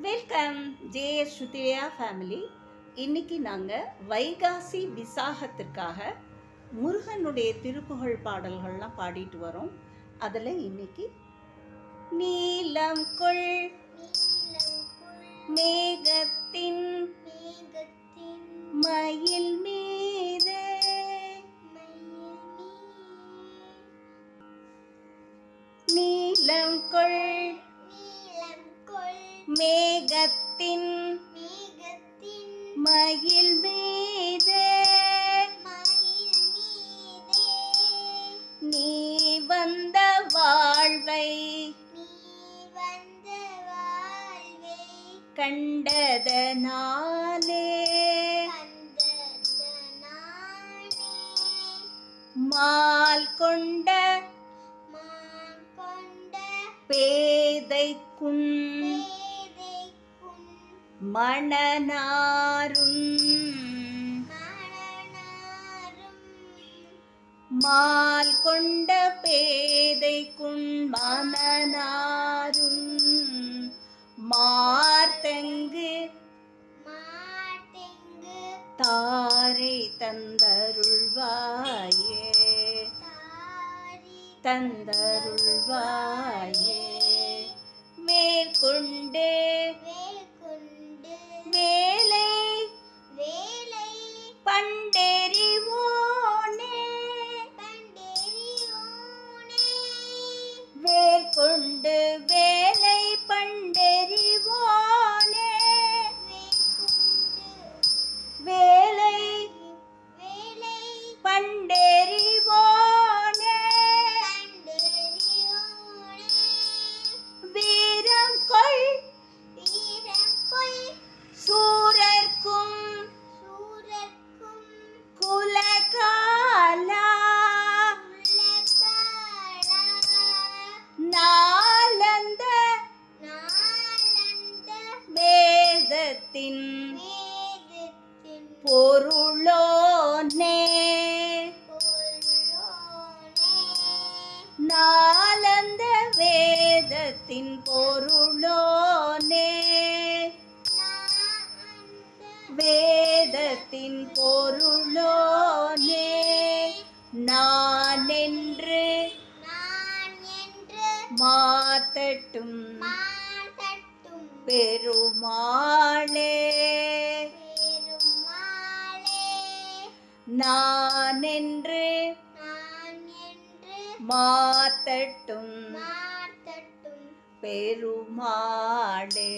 Welcome JS ஸ்ருதியா family. இன்னைக்கு நாங்கள் வைகாசி விசாகத்திற்காக முருகனுடைய திருப்புகழ் பாடல்கள்லாம் பாடிட்டு வரோம். அதில் இன்னைக்கு நீலம் கொள் மேகத்தின் மயில் மீது நீலம் கொள் மேகத்தின் மயில் மீது நீ வந்த வாழ்வை கண்டதனாலே மால் கொண்ட பேதைக்கும் மணனாரும் மால் கொண்ட பேதைக்கும் மணனாரும் மார்த்தங்கு தாரை தந்தருள்வாயே தந்தருள்வாயே மேற்கொண்டு வேலை பண்டெறிவோனே வேற்கொண்டு வேலை பண்டெறிவோனே வேலை பண்டெறிவோனே வீரம் கொள் சூரர்க்கும் குலகாலா நாலந்த வேதத்தின் பொருளோனே நாலந்த வேதத்தின் பொருளோனே வேதத்தின் பொருளோனே நான் என்று மாத்தட்டும் பெருமாளே நான் என்று மாத்தட்டும் பெருமாளே.